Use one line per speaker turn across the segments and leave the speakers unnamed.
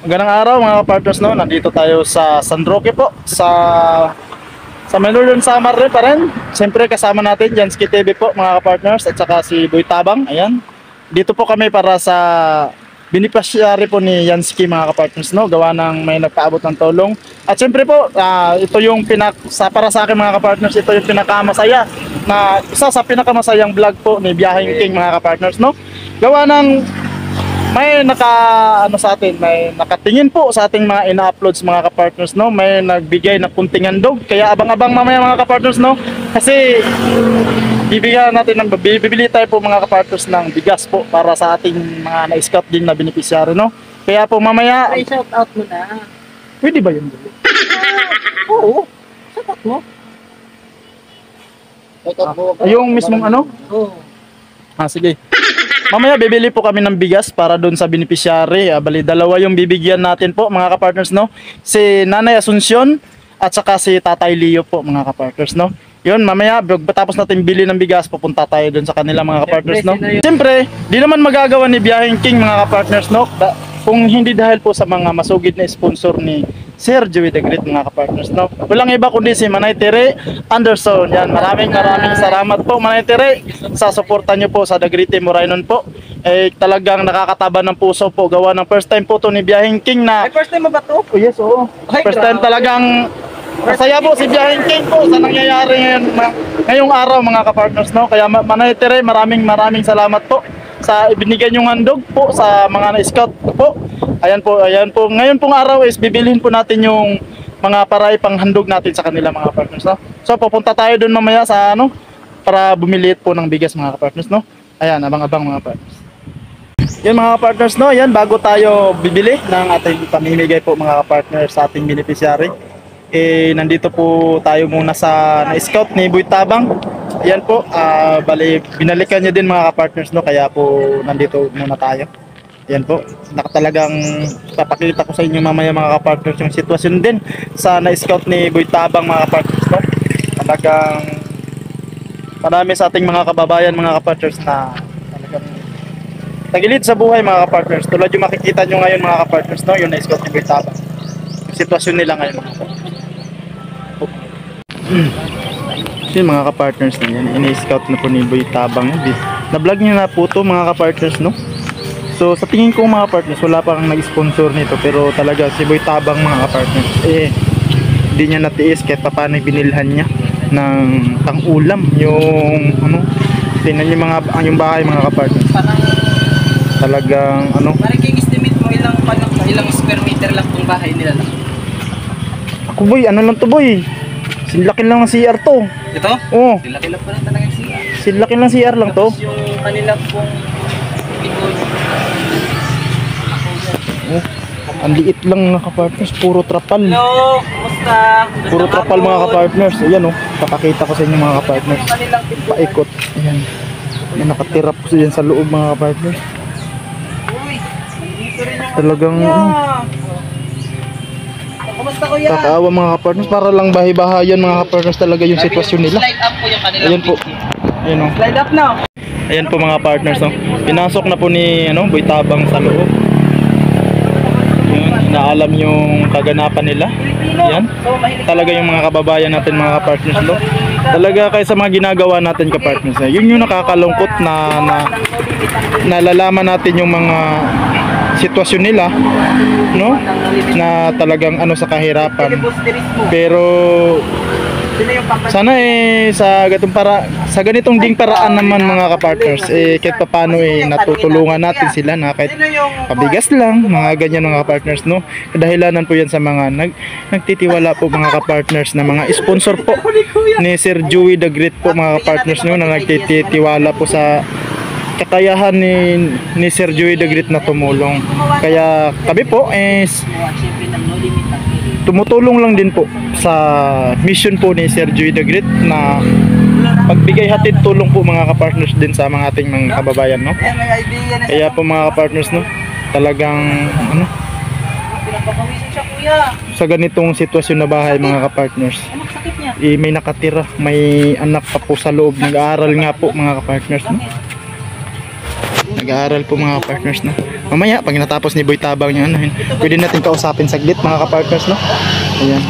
Magandang araw mga kapartners, no? Nandito tayo sa San Roque po, sa Northern Samar rin pa rin. Siyempre kasama natin Jansky TV po mga kapartners at saka si Boy Tabang. Ayan. Dito po kami para sa beneficiary po ni Jansky mga kapartners, no? Gawa ng may nagpaabot ng tulong. At siyempre po, ito yung para sa akin mga kapartners, ito yung pinakamasaya na isa sa pinakamasayang vlog po ni Biyaheng King mga kapartners, no? Gawa ng may may nakatingin po sa ating mga ina-uploads mga kapartners, no? May nagbigay na kunting handog, kaya abang-abang mamaya mga kapartners, no? Kasi bibili tayo po mga kapartners ng bigas po para sa ating mga na-scout din na beneficiary, no? Kaya po mamaya
shout out mo na.
pwede ba yun?
Oo. Shout out mo.
Yung mismong ano?
Oo.
Sige. Mamaya bibili po kami ng bigas para doon sa beneficiary. Bali, dalawa yung bibigyan natin po mga kapartners, no? Si Nanay Asuncion at saka si Tatay Leo po mga kapartners, no? Yun, mamaya tapos natin bili ng bigas, pupunta tayo doon sa kanila mga kapartners, no? Siyempre, di naman magagawa ni Biyaheng King mga kapartners, no? Kung hindi dahil po sa mga masugid na sponsor ni Sir Joey the Great mga kapartners, no? Walang iba kundi si Manay Tere Anderson. Yan, maraming salamat po Manay Tere sa suporta nyo po sa The Great Morainon po. Talagang nakakataba ng puso po, gawa ng first time po to ni Biyaheng King na...
Ay, first time mo ba to?
Oh, yes, oo. First time talagang masaya po si Biyaheng King po sa nangyayari ngayong araw mga kapartners, no? Kaya Manay Tere, maraming salamat po sa ibinigay nyong handog po sa mga na-scout po. Ayan po. Ngayon pong araw is bibilhin po natin yung mga paray pang handog natin sa kanila mga partners, no? So pupunta tayo doon mamaya sa para bumili po ng bigas mga partners, no? Ayan, abang-abang mga partners. Yan mga partners, no? Yan, bago tayo bibili ng ating pamimigay po mga partners sa ating beneficiary, nandito po tayo muna sa na-scout ni Boy Tabang. Ayan po, bali binalikan niya din mga partners, no? Kaya po nandito muna tayo. Ayan po, talagang papakita ko sa inyo mamaya mga partners yung sitwasyon din sa na-scout ni Boy Tabang mga partners, no? Talagang marami sa ating mga kababayan mga partners na talagang tagilid sa buhay mga partners. Tulad yung makikita nyo ngayon mga partners, no? Yung na-scout ni Boy Tabang, yung sitwasyon nila ngayon mga partners. Yun mga kapartners na yan, ini-scout na po ni Boy Tabang. Na-vlog niya na po to mga kapartners, no? So sa tingin ko mga partners, wala pang nag-sponsor nito, pero talaga si Boy Tabang mga kapartners, hindi niya natiis kahit paano binilhan niya ng pang-ulam yung tingnan niyo yung bahay mga kapartners. Talagang
Parang king-estimate mo ilang square meter lang tong bahay nila lang.
Ako boy, lang to boy? Sinlaki lang ng CR to.
Ito?
Oo.
Laki lang pala talaga yung CR.
Sinlaki lang CR lang to.
Tapos yung kanilang pong likod.
Ang liit lang mga kapartners, puro trapal.
Hello, kumusta?
Puro trapal mga kapartners. Ayan papakita ko sa inyo mga kapartners. Paikot. Ayan. May nakatira po dyan sa loob mga kapartners.
Uy, dito rin yung
Talagang
kumusta kuya?
kakaawa mga kapartners. Para lang bahay-bahayan mga kapartners talaga yung sitwasyon nila.
Slide up po yung kanilang
Ayan po. Ayan o.
Slide up na.
Ayan po mga partners, no? Pinasok na po ni Boy Tabang sa loob. Yun, inaalam yung kaganapan nila. Yan. Talaga yung mga kababayan natin mga partners, no? Talaga kaya sa mga ginagawa natin ka-partners. Yun yung nakakalungkot na nalalaman natin yung mga sitwasyon nila, no? Na talagang sa kahirapan. Pero sana sa ganitong ding paraan naman mga kapartners, kahit paano natutulungan natin sila na kahit pabigas lang, mga ganyan mga kapartners, no? Kadahilanan po yan sa mga nagtitiwala po mga kapartners na mga sponsor po ni Sir Joey the Great po mga kapartners, no? Na nagtitiwala po sa kakayahan ni Sir Joey the Great na tumulong. Kaya kami po tumutulong lang din po sa mission po ni Sir Joey the Great na pagbigay hatid tulong po mga kapartners din sa mga ating mga kababayan, no? Kaya po mga kapartners, no, talagang sa ganitong sitwasyon na bahay mga kapartners, may nakatira, may anak pa po sa loob, nag-aaral nga po mga kapartners, no? Nag-aaral po mga partners, no. Mamaya pag natapos ni Boy Tabang yung ano, pwede natin kausapin saglit mga partners, no. Ayan.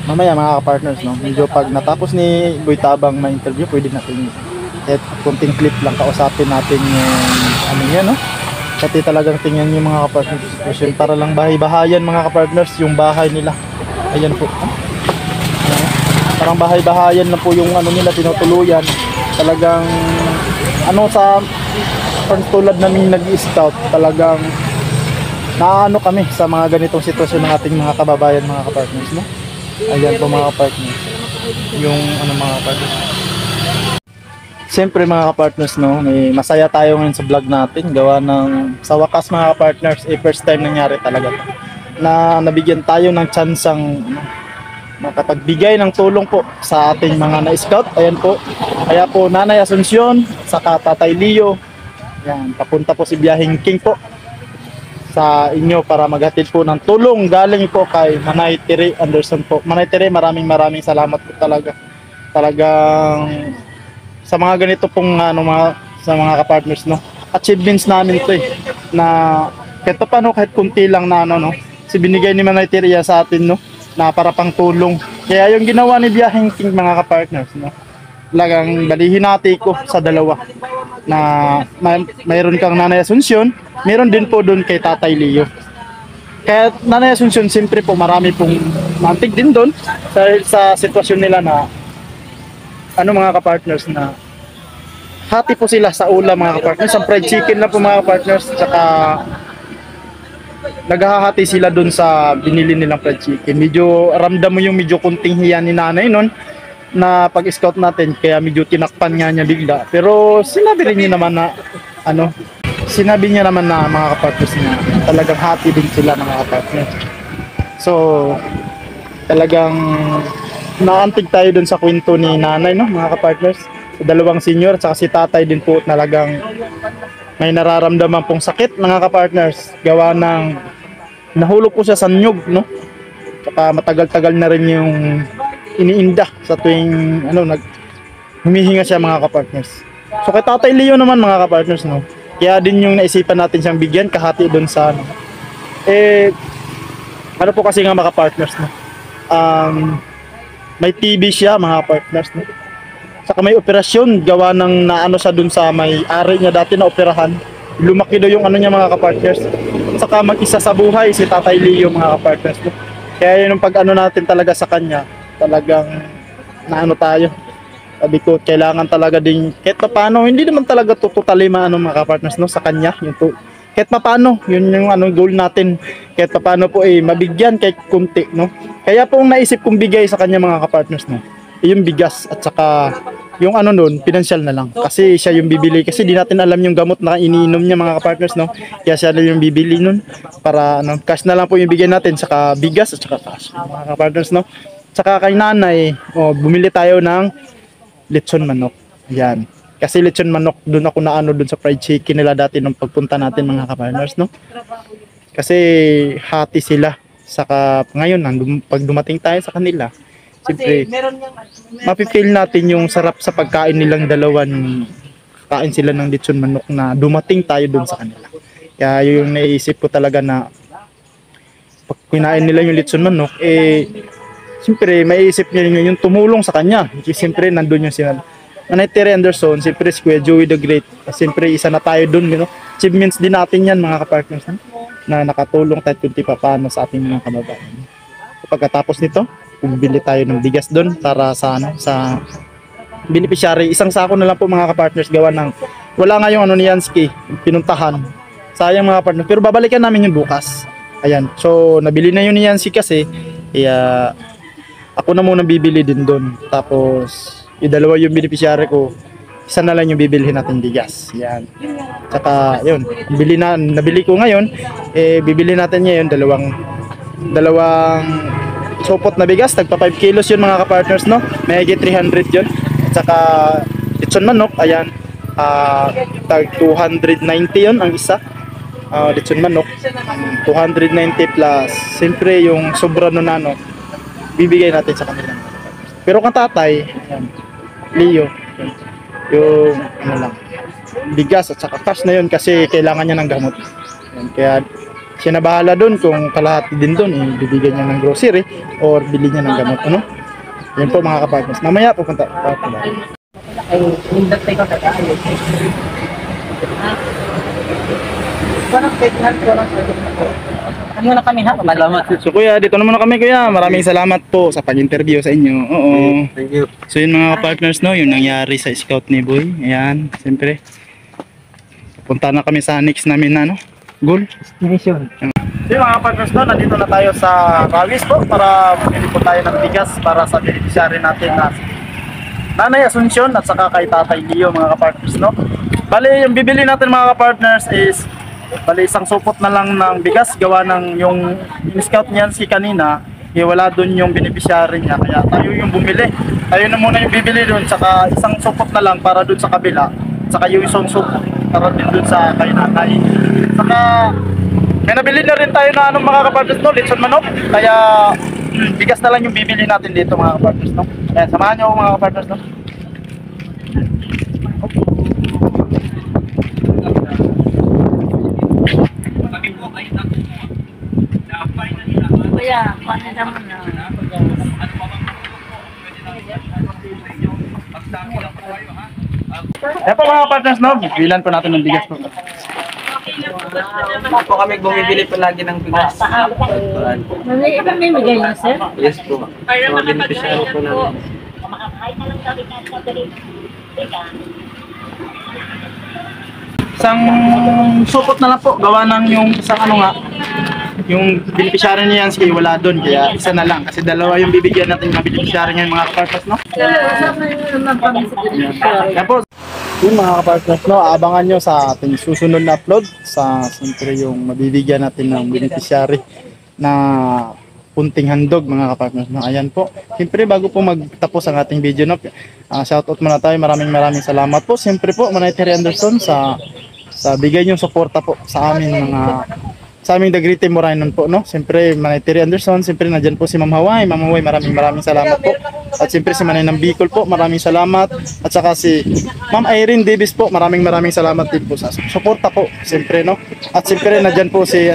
Mamaya mga partners, no. Medyo pag natapos ni Boy Tabang ma-interview, pwede natin kahit kunting clip lang kausapin natin yung ano yan, no. Kasi talagang tingnan yung mga partners situation para lang bahay-bahayan mga partners yung bahay nila. Ayan po. Parang bahay-bahayan na po yung ano nila tinutuluyan. Talagang ano sa tulad namin nag-scout, talagang naano kami sa mga ganitong sitwasyon ng ating mga kababayan, mga kapartners, no? Ayan po mga kapartners. Yung ano mga kapartners. Siyempre mga kapartners, no, masaya tayo ngayon sa vlog natin. Gawa ng sa wakas mga kapartners, first time nangyari talaga to, na nabigyan tayo ng tsansang makapagbigay ng tulong po sa ating mga na-scout. Ayan po. Kaya po Nanay Asuncion, saka Tatay Leo. Ayan, papunta po si Biyaheng King po sa inyo para maghatid po ng tulong galing po kay Manay Tere Anderson po. Manay Tere, maraming salamat po talaga. Talagang sa mga ganito pong ano sa mga kapartners, no. Achievements namin 'to na kahit paano, kahit kunti lang na ano, no. Si binigay ni Manay Tere sa atin, no, na para pang tulong. Kaya yung ginawa ni Biyaheng King mga kapartners, no, talagang balihinati ko sa dalawa na mayroon kang Nanay Asuncion, mayroon din po doon kay Tatay Leo. Kaya Nanay Asuncion, siyempre po marami pong mantig din doon sa sitwasyon nila na ano mga kapartners, na hati po sila sa ulam mga kapartners. Ang fried chicken lang po mga kapartners, tsaka naghahati sila dun sa binili nilang fried chicken. Medyo ramdam mo yung medyo kunting hiya ni nanay nun na pag-scout natin, kaya medyo tinakpan nga niya bigla. Pero sinabi rin niya naman na ano, sinabi niya naman na mga kapartners na talagang hati din sila mga kapartners. So talagang naantig tayo dun sa kwento ni nanay, no mga kapartners. Sa dalawang senior at saka si tatay din po, talagang may nararamdaman pong sakit mga kapartners, gawa ng nahulog po siya sa nyug, no. Saka matagal-tagal na rin yung iniinda sa tuwing ano humihinga siya mga kapartners. So kay Tatay Leo naman mga kapartners, no, kaya din yung naisipan natin siyang bigyan kahati doon sa ano. Ano po kasi nga mga kapartners, no, may TB siya mga partners, no. Saka may operasyon, gawa ng naano siya dun sa may ari niya dati na operahan. Lumaki daw yung ano niya mga kapartners. Saka mag-isa sa buhay si Tatay Leo mga kapartners, no. Kaya yun yung pag-ano natin talaga sa kanya, talagang naano tayo. Sabi ko, kailangan talaga din kahit paano, hindi naman talaga totally maano mga kapartners, no, sa kanya yung kahit paano, yun yung ano goal natin. Kahit paano po mabigyan kahit kunti, no. Kaya po naisip kong bigay sa kanya mga kapartners, no, yung bigas at saka yung ano nun, pinansyal na lang. Kasi siya yung bibili. Kasi di natin alam yung gamot na iniinom niya mga kapartners, no. Kaya siya na yung bibili nun. Para ano, cash na lang po yung bigay natin. Saka bigas at saka cash mga kapartners, no. Saka kay nanay, bumili tayo ng lechon manok. Yan. Kasi lechon manok, doon ako na ano doon sa fried chicken nila dati nung pagpunta natin mga kapartners, no. Kasi hati sila. Saka ngayon, pag dumating tayo sa kanila, siyempre, mapipil natin yung sarap sa pagkain nilang dalawa nung kain sila ng lechon manok na dumating tayo dun sa kanila. Kaya yung naisip ko talaga na pag kinain nila yung lechon manok, siyempre maiisip niya yung tumulong sa kanya. Siyempre nandun yung sila Manay Tere Anderson, siyempre si Kuya Joey the Great. Siyempre isa na tayo dun, you know? Achievements din natin yan mga kapartners, na nakatulong tayo kunti pa paano sa ating mga kababayan. Pagkatapos nito, bibili tayo ng bigas doon para sa ano, sa beneficiary. Isang sako na lang po mga kapartners, gawa ng wala nga yung ano ni Yansky, pinuntahan. Sayang mga partners, pero babalikan namin yung bukas. Ayan. So nabili na yun ni Yansky kasi kaya ako na muna bibili din doon. Tapos yung dalawa yung beneficiary ko, isa na lang yung bibilhin natin bigas. Yan. Tsaka yun, nabili ko ngayon, bibili natin ngayon dalawang supot na bigas, tagpa 5 kilos yun mga kapartners, no. May higit 300 yun. At saka lechon manok, ayan, tag 290 yun ang isa. Lechon manok 290 plus siyempre yung sobra nun ano, bibigay natin sa kanila. Pero kang tatay, ayan, Leo, yung ano lang, bigas at saka cash na yun kasi kailangan niya ng gamot. Yan, kaya siya na bahala doon kung kalahati din doon ibibigay niya ng grocery or bili niya ng gamot, ano. Yan po mga kapartners. Mamaya pupunta.
Ay, nindot tayo ka tayo. Parang pregnant ko lang sa ko. Ano na kami ha? Salamat.
So kuya, dito na muna kami kuya. Maraming salamat po sa pag-interview sa inyo. Oo.
Thank you.
So yun mga partners no, yung nangyari sa scout ni Boy. Ayan, siyempre. Punta na kami sa next namin na goal.
Destination.
So yun mga partners no, nandito na tayo sa Rawis po para bumili po tayo ng bigas para sa beneficiary natin na Nanay Asuncion at saka kay Tatay Leo mga kapartners no. Bali yung bibili natin mga kapartners is bali isang supot na lang ng bigas gawa ng yung in-scout niyan si kanina wala doon yung beneficiary niya kaya tayo yung bumili. Tayo na muna yung bibili doon saka isang supot na lang para doon sa kabila saka yung isang supot para din doon sa kay nanay. Saka may nabili na rin tayo na mga kapartners no, litson manok. Kaya bigas na lang yung bibili natin dito mga kapartners no. Kaya samahan niyo ako mga kapartners no.
Kuya, paano naman na?
Ayan po mga partners no, bilan po natin ng bigas po.
Po kami bumibili palagi ng bigas.
May bigay niyo, sir?
Yes po. Mga beneficiary po namin.
Isang supot na lang po gawa ng yung isang yung beneficiary niya yan sige wala doon kaya isa na lang kasi dalawa yung bibigyan natin ng beneficiary niya mga kapartners no. Kaya po yung mga kapartners no, abangan nyo sa ating susunod na upload sa siyempre yung mabibigyan natin ng beneficiary na punting handog mga kapartners no. Ayan po, siyempre bago po magtapos ang ating video no, shoutout muna tayo, maraming salamat po siyempre po Manay Terry Anderson sa bigay niyong suporta po sa amin sa aming Dagrite Moranon po no. Siyempre Manay Terry Anderson, siyempre nandiyan po si Ma'am Hawaii, maraming salamat po. At siyempre si Manay ng Bicol po, maraming salamat. At saka si Ma'am Irene Davis po, maraming salamat din po sa suporta po siyempre no. At siyempre nandiyan po si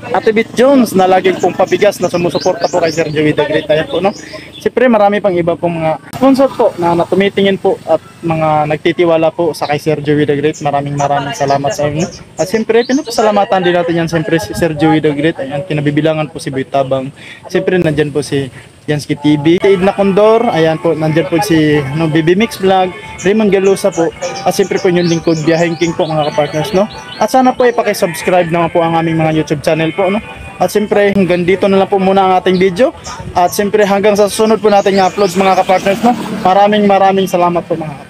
Ate Bit Jones na laging pong pabigas na sumusuporta po kay Sir Joey the Great. Ayan po no. Siyempre marami pang iba pong mga sponsor po na tumitingin po at mga nagtitiwala po sa kay Sir Joey the Great. Maraming salamat sa inyo. At siyempre pinapasalamatan din natin yan siyempre si Sir Joey the Great. Ayan, kinabibilangan po si Boy Tabang. Siyempre nandyan po si Yansky TV, Idna Condor, ayan po, nandyan po si BB Mix Vlog, Raymond Galusa po, at siyempre po yung lingkod, Biyaheng King po mga kapartners, no? At sana po ipaki-subscribe naman po ang aming mga YouTube channel po, no? At siyempre hanggang dito na lang po muna ang ating video, at siyempre hanggang sa susunod po nating uploads mga kapartners, no? Maraming salamat po mga kapartners.